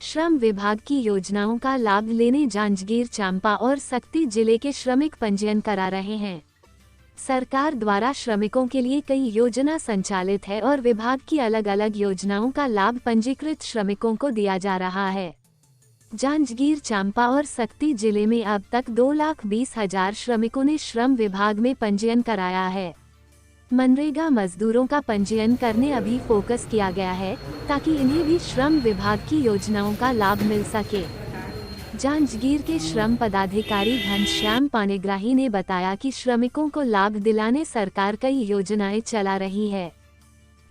श्रम विभाग की योजनाओं का लाभ लेने जांजगीर चांपा और सक्ती जिले के श्रमिक पंजीयन करा रहे हैं। सरकार द्वारा श्रमिकों के लिए कई योजना संचालित है और विभाग की अलग अलग योजनाओं का लाभ पंजीकृत श्रमिकों को दिया जा रहा है। जांजगीर चांपा और सक्ती जिले में अब तक 2,20,000 श्रमिकों ने श्रम विभाग में पंजीयन कराया है। मनरेगा मजदूरों का पंजीयन करने अभी फोकस किया गया है ताकि इन्हें भी श्रम विभाग की योजनाओं का लाभ मिल सके। जांजगीर के श्रम पदाधिकारी घनश्याम पाणिग्राही ने बताया कि श्रमिकों को लाभ दिलाने सरकार कई योजनाएं चला रही है।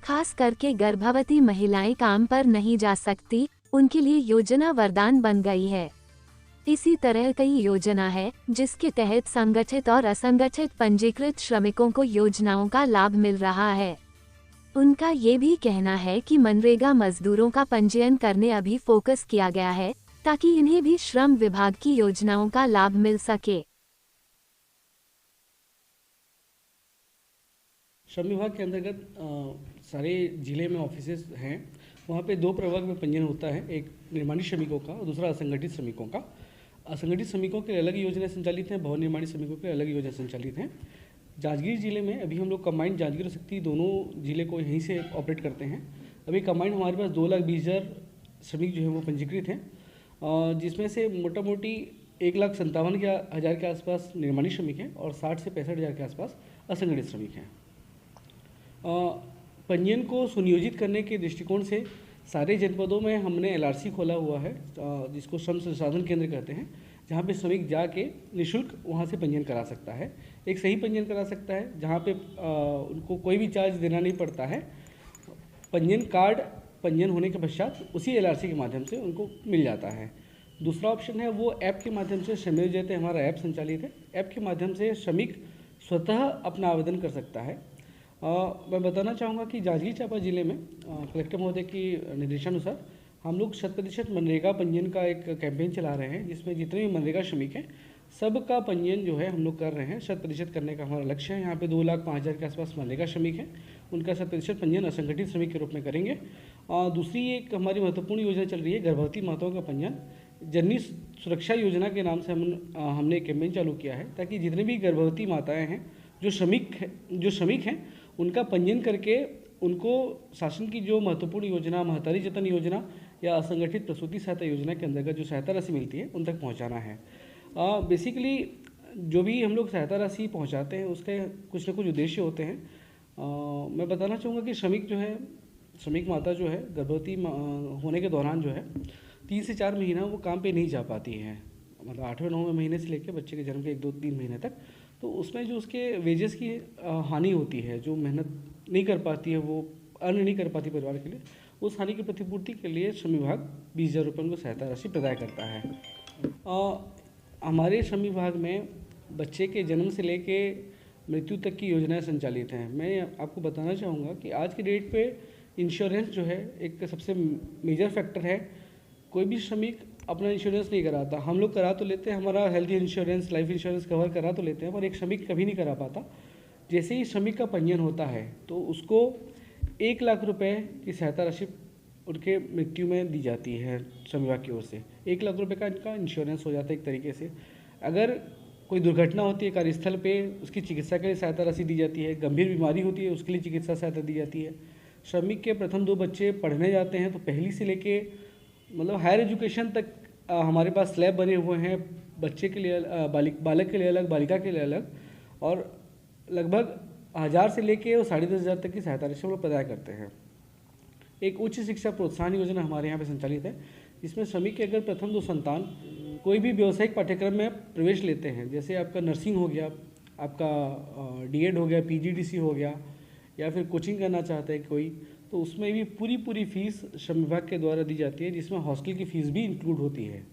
खास करके गर्भवती महिलाएं काम पर नहीं जा सकती, उनके लिए योजना वरदान बन गई है। इसी तरह कई योजना है जिसके तहत संगठित और असंगठित पंजीकृत श्रमिकों को योजनाओं का लाभ मिल रहा है। उनका ये भी कहना है कि मनरेगा मजदूरों का पंजीयन करने अभी फोकस किया गया है ताकि इन्हें भी श्रम विभाग की योजनाओं का लाभ मिल सके। श्रम विभाग के अंतर्गत सारे जिले में ऑफिसेज हैं। वहाँ पे दो प्रवर्ग में पंजीयन होता है, एक निर्माणी श्रमिकों का और दूसरा असंगठित श्रमिकों का। असंगठित श्रमिकों के अलग योजनाएं संचालित हैं, भवन निर्माणी श्रमिकों के अलग योजना संचालित हैं। जांजगीर जिले में अभी हम लोग कंबाइंड जांजगीर और सक्ती दोनों जिले को यहीं से ऑपरेट करते हैं। अभी कंबाइंड हमारे पास 2,20,000 श्रमिक जो है वो पंजीकृत हैं, जिसमें से मोटा मोटी 1,57,000 के आसपास निर्माणी श्रमिक हैं और 60 से 65,000 के आसपास असंगठित श्रमिक हैं। पंजीयन को सुनियोजित करने के दृष्टिकोण से सारे जनपदों में हमने एलआरसी खोला हुआ है, जिसको श्रम संसाधन केंद्र कहते हैं, जहाँ पे श्रमिक जाके निःशुल्क वहाँ से पंजीयन करा सकता है। एक सही पंजीयन करा सकता है जहाँ पे उनको कोई भी चार्ज देना नहीं पड़ता है। पंजीयन कार्ड पंजीयन होने के पश्चात उसी एलआरसी के माध्यम से उनको मिल जाता है। दूसरा ऑप्शन है वो ऐप के माध्यम से श्रमेव हमारा ऐप संचालित है। ऐप के माध्यम से श्रमिक स्वतः अपना आवेदन कर सकता है। मैं बताना चाहूँगा कि जांजगीर चांपा जिले में कलेक्टर महोदय की निर्देशानुसार हम लोग 100% मनरेगा पंजीयन का एक कैंपेन चला रहे हैं, जिसमें जितने भी मनरेगा श्रमिक हैं सबका पंजीयन जो है हम लोग कर रहे हैं। 100% करने का हमारा लक्ष्य है। यहाँ पे 2,05,000 के आसपास मनरेगा श्रमिक हैं, उनका 100% पंजीयन असंगठित श्रमिक के रूप में करेंगे। दूसरी एक हमारी महत्वपूर्ण योजना चल रही है गर्भवती माताओं का पंजीयन। जननी सुरक्षा योजना के नाम से हमने एक कैंपेन चालू किया है ताकि जितने भी गर्भवती माताएँ हैं जो श्रमिक हैं उनका पंजीयन करके उनको शासन की जो महत्वपूर्ण योजना महतारी जतन योजना या असंगठित प्रसूति सहायता योजना के अंतर्गत जो सहायता राशि मिलती है उन तक पहुंचाना है। बेसिकली जो भी हम लोग सहायता राशि पहुंचाते हैं उसके कुछ न कुछ उद्देश्य होते हैं। मैं बताना चाहूँगा कि श्रमिक माता जो है गर्भवती होने के दौरान जो है 3 से 4 महीना वो काम पे नहीं जा पाती है, मतलब 8वें-9वें महीने से लेकर बच्चे के जन्म के 1-2-3 महीने तक। तो उसमें जो उसके वेजेस की हानि होती है, जो मेहनत नहीं कर पाती है, वो अर्न नहीं कर पाती परिवार के लिए, उस हानि की प्रतिपूर्ति के लिए श्रम विभाग 20,000 रुपये उनको सहायता राशि प्रदान करता है। हमारे श्रम विभाग में बच्चे के जन्म से लेके मृत्यु तक की योजनाएं संचालित हैं। मैं आपको बताना चाहूँगा कि आज की डेट पे इंश्योरेंस जो है एक सबसे मेजर फैक्टर है। कोई भी श्रमिक अपना इंश्योरेंस नहीं कराता। हम लोग करा तो लेते हैं, हमारा health insurance life insurance cover करा तो लेते हैं, पर एक श्रमिक कभी नहीं करा पाता। जैसे ही श्रमिक का पंजीयन होता है तो उसको 1,00,000 रुपये की सहायता राशि उनके मृत्यु में दी जाती है श्रम विभाग की ओर से। 1,00,000 रुपये का इनका इंश्योरेंस हो जाता है एक तरीके से। अगर कोई दुर्घटना होती है कार्यस्थल पे, उसकी चिकित्सा के लिए सहायता राशि दी जाती है। गंभीर बीमारी होती है उसके लिए चिकित्सा सहायता दी जाती है। श्रमिक के प्रथम 2 बच्चे पढ़ने जाते हैं तो पहली से लेके मतलब हायर एजुकेशन तक हमारे पास स्लैब बने हुए हैं, बच्चे के लिए बालक के लिए अलग, बालिका के लिए अलग, और लगभग 1,000 से लेके और 10,500 तक की सहायता राशि हम लोग प्रदान करते हैं। एक उच्च शिक्षा प्रोत्साहन योजना हमारे यहाँ पे संचालित है, जिसमें श्रमिक के अगर प्रथम 2 संतान कोई भी व्यावसायिक पाठ्यक्रम में प्रवेश लेते हैं, जैसे आपका नर्सिंग हो गया, आपका डीएड हो गया, पीजीडीसी हो गया, या फिर कोचिंग करना चाहते हैं कोई, तो उसमें भी पूरी फीस श्रम विभाग के द्वारा दी जाती है, जिसमें हॉस्टल की फ़ीस भी इंक्लूड होती है।